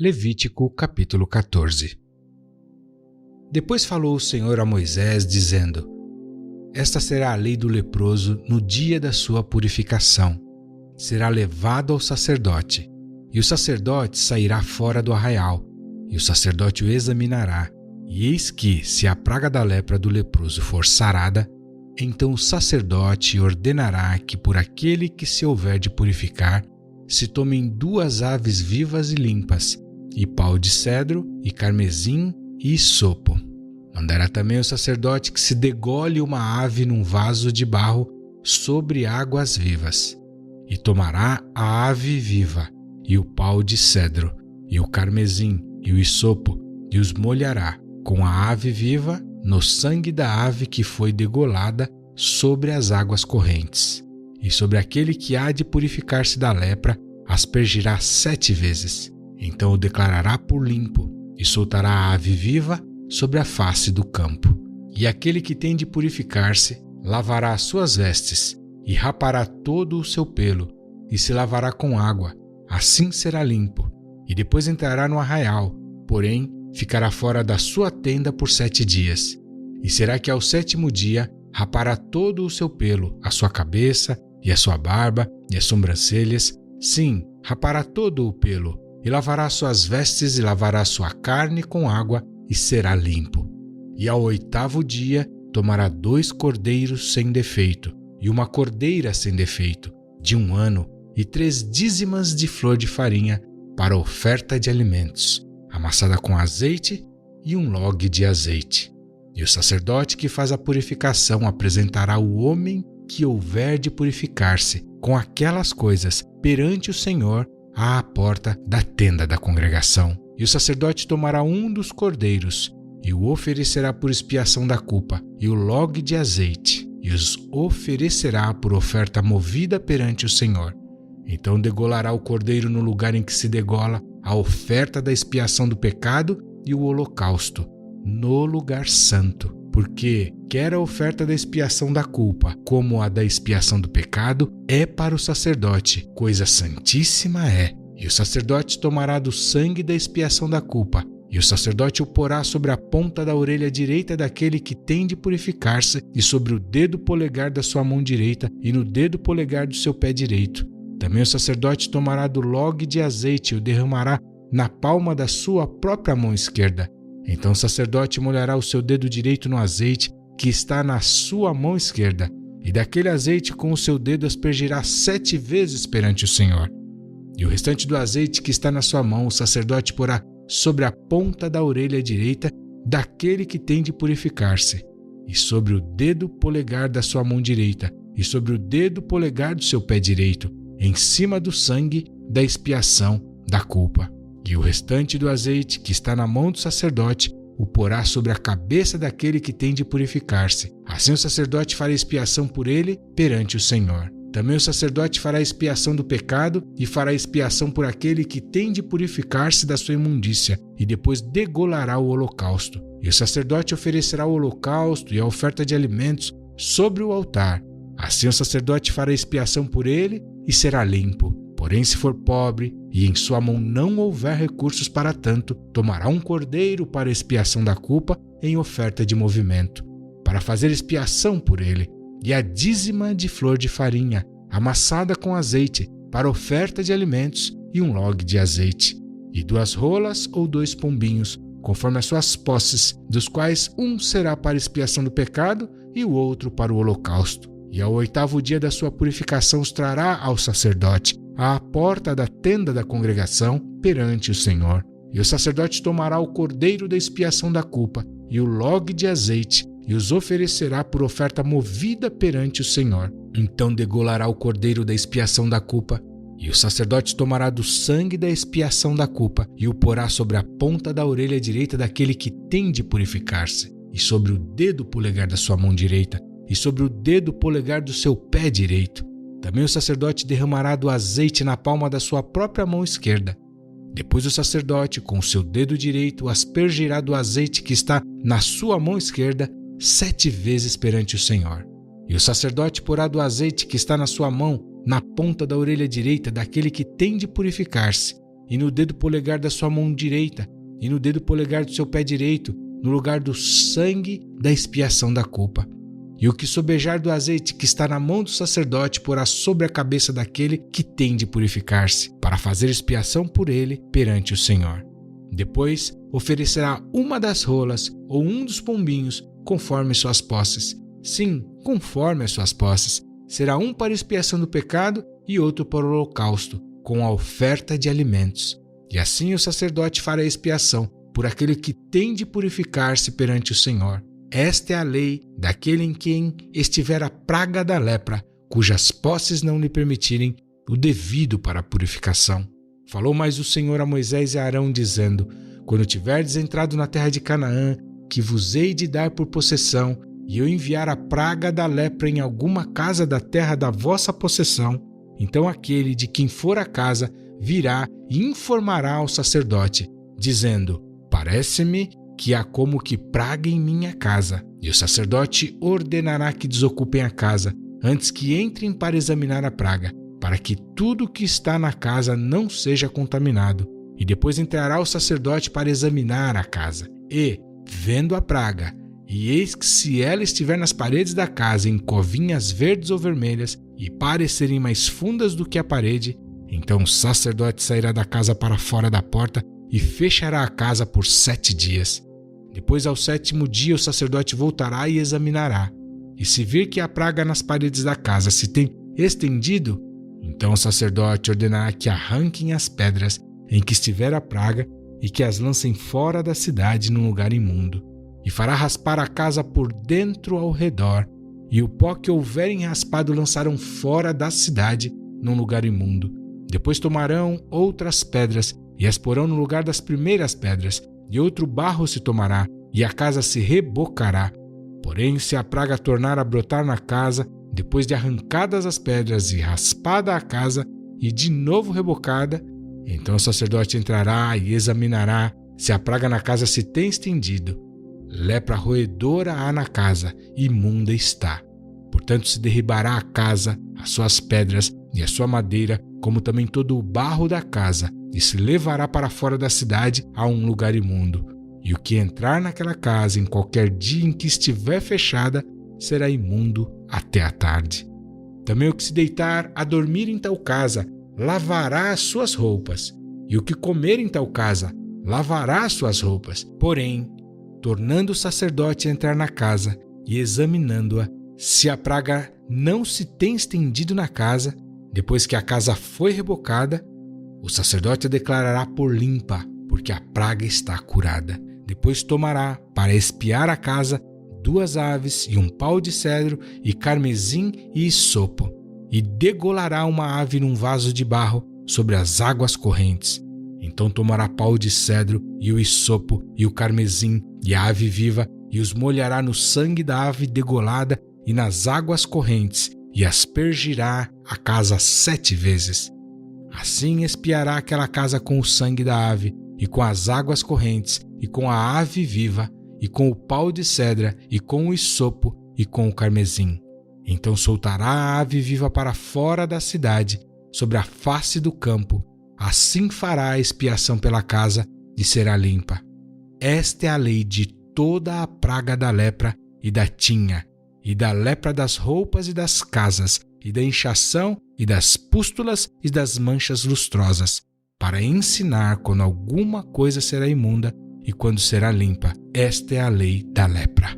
Levítico capítulo 14. Depois falou o Senhor a Moisés, dizendo: Esta será a lei do leproso no dia da sua purificação. Será levado ao sacerdote, e o sacerdote sairá fora do arraial, e o sacerdote o examinará. E eis que, se a praga da lepra do leproso for sarada, então o sacerdote ordenará que por aquele que se houver de purificar, se tomem 2 aves vivas e limpas, e pau de cedro, e carmesim, e hisopo. Mandará também o sacerdote que se degole uma ave num vaso de barro sobre águas vivas. E tomará a ave viva, e o pau de cedro, e o carmesim, e o hisopo, e os molhará com a ave viva no sangue da ave que foi degolada sobre as águas correntes. E sobre aquele que há de purificar-se da lepra, aspergirá 7 vezes. Então o declarará por limpo, e soltará a ave viva sobre a face do campo. E aquele que tem de purificar-se, lavará as suas vestes, e rapará todo o seu pelo, e se lavará com água, assim será limpo. E depois entrará no arraial, porém ficará fora da sua tenda por 7 dias. E será que ao 7º dia rapará todo o seu pelo, a sua cabeça, e a sua barba, e as sobrancelhas, sim, rapará todo o pelo, e lavará suas vestes e lavará sua carne com água, e será limpo. E ao 8º dia tomará 2 cordeiros sem defeito, e uma cordeira sem defeito, de 1 ano, e 3 dízimas de flor de farinha, para oferta de alimentos, amassada com azeite, e 1 log de azeite. E o sacerdote que faz a purificação apresentará o homem que houver de purificar-se com aquelas coisas perante o Senhor à porta da tenda da congregação. E o sacerdote tomará 1 dos cordeiros e o oferecerá por expiação da culpa, e o log de azeite, e os oferecerá por oferta movida perante o Senhor. Então degolará o cordeiro no lugar em que se degola a oferta da expiação do pecado e o holocausto, no lugar santo, porque quer a oferta da expiação da culpa, como a da expiação do pecado, é para o sacerdote, coisa santíssima é. E o sacerdote tomará do sangue da expiação da culpa, e o sacerdote o porá sobre a ponta da orelha direita daquele que tem de purificar-se, e sobre o dedo polegar da sua mão direita, e no dedo polegar do seu pé direito. Também o sacerdote tomará do log de azeite e o derramará na palma da sua própria mão esquerda. Então o sacerdote molhará o seu dedo direito no azeite que está na sua mão esquerda, e daquele azeite com o seu dedo aspergirá 7 vezes perante o Senhor. E o restante do azeite que está na sua mão o sacerdote porá sobre a ponta da orelha direita daquele que tem de purificar-se, e sobre o dedo polegar da sua mão direita, e sobre o dedo polegar do seu pé direito, em cima do sangue da expiação da culpa. E o restante do azeite que está na mão do sacerdote o porá sobre a cabeça daquele que tem de purificar-se. Assim o sacerdote fará expiação por ele perante o Senhor. Também o sacerdote fará expiação do pecado e fará expiação por aquele que tem de purificar-se da sua imundícia, e depois degolará o holocausto. E o sacerdote oferecerá o holocausto e a oferta de alimentos sobre o altar. Assim o sacerdote fará expiação por ele e será limpo. Porém, se for pobre e em sua mão não houver recursos para tanto, tomará um cordeiro para expiação da culpa em oferta de movimento, para fazer expiação por ele, e a dízima de flor de farinha, amassada com azeite, para oferta de alimentos, e 1 log de azeite, e 2 rolas ou 2 pombinhos, conforme as suas posses, dos quais um será para expiação do pecado e o outro para o holocausto. E ao 8º dia da sua purificação os trará ao sacerdote, à porta da tenda da congregação, perante o Senhor. E o sacerdote tomará o cordeiro da expiação da culpa e o log de azeite, e os oferecerá por oferta movida perante o Senhor. Então degolará o cordeiro da expiação da culpa, e o sacerdote tomará do sangue da expiação da culpa e o porá sobre a ponta da orelha direita daquele que tem de purificar-se, e sobre o dedo polegar da sua mão direita, e sobre o dedo polegar do seu pé direito. Também o sacerdote derramará do azeite na palma da sua própria mão esquerda. Depois o sacerdote, com o seu dedo direito, aspergirá do azeite que está na sua mão esquerda 7 vezes perante o Senhor. E o sacerdote porá do azeite que está na sua mão na ponta da orelha direita daquele que tem de purificar-se, e no dedo polegar da sua mão direita, e no dedo polegar do seu pé direito, no lugar do sangue da expiação da culpa. E o que sobejar do azeite que está na mão do sacerdote porá sobre a cabeça daquele que tem de purificar-se, para fazer expiação por ele perante o Senhor. Depois oferecerá uma das rolas ou um dos pombinhos, conforme suas posses. Sim, conforme as suas posses. Será um para expiação do pecado e outro para o holocausto, com a oferta de alimentos. E assim o sacerdote fará expiação por aquele que tem de purificar-se perante o Senhor. Esta é a lei daquele em quem estiver a praga da lepra, cujas posses não lhe permitirem o devido para a purificação. Falou mais o Senhor a Moisés e a Arão, dizendo: quando tiverdes entrado na terra de Canaã, que vos hei de dar por possessão, e eu enviar a praga da lepra em alguma casa da terra da vossa possessão, então aquele de quem for a casa virá e informará ao sacerdote, dizendo: parece-me que há como que praga em minha casa. E o sacerdote ordenará que desocupem a casa, antes que entrem para examinar a praga, para que tudo que está na casa não seja contaminado. E depois entrará o sacerdote para examinar a casa. E, vendo a praga, e eis que se ela estiver nas paredes da casa em covinhas verdes ou vermelhas, e parecerem mais fundas do que a parede, então o sacerdote sairá da casa para fora da porta e fechará a casa por 7 dias. Depois, ao 7º dia, o sacerdote voltará e examinará. E se vir que a praga nas paredes da casa se tem estendido, então o sacerdote ordenará que arranquem as pedras em que estiver a praga e que as lancem fora da cidade num lugar imundo. E fará raspar a casa por dentro ao redor, e o pó que houverem raspado lançarão fora da cidade num lugar imundo. Depois tomarão outras pedras e as porão no lugar das primeiras pedras, e outro barro se tomará, e a casa se rebocará. Porém, se a praga tornar a brotar na casa, depois de arrancadas as pedras e raspada a casa, e de novo rebocada, então o sacerdote entrará e examinará se a praga na casa se tem estendido. Lepra roedora há na casa, imunda está. Portanto, se derribará a casa, as suas pedras e a sua madeira, como também todo o barro da casa, e se levará para fora da cidade a um lugar imundo. E o que entrar naquela casa em qualquer dia em que estiver fechada, será imundo até a tarde. Também o que se deitar a dormir em tal casa, lavará as suas roupas. E o que comer em tal casa, lavará as suas roupas. Porém, tornando o sacerdote a entrar na casa e examinando-a, se a praga não se tem estendido na casa, depois que a casa foi rebocada, o sacerdote a declarará por limpa, porque a praga está curada. Depois tomará, para espiar a casa, 2 aves e um pau de cedro e carmesim e hisopo, e degolará uma ave num vaso de barro sobre as águas correntes. Então tomará pau de cedro e o hisopo e o carmesim e a ave viva, e os molhará no sangue da ave degolada e nas águas correntes, e aspergirá a casa 7 vezes. Assim espiará aquela casa com o sangue da ave, e com as águas correntes, e com a ave viva, e com o pau de cedra, e com o hisopo, e com o carmesim. Então soltará a ave viva para fora da cidade, sobre a face do campo. Assim fará a expiação pela casa, e será limpa. Esta é a lei de toda a praga da lepra e da tinha, e da lepra das roupas e das casas, e da inchação, e das pústulas e das manchas lustrosas, para ensinar quando alguma coisa será imunda e quando será limpa. Esta é a lei da lepra.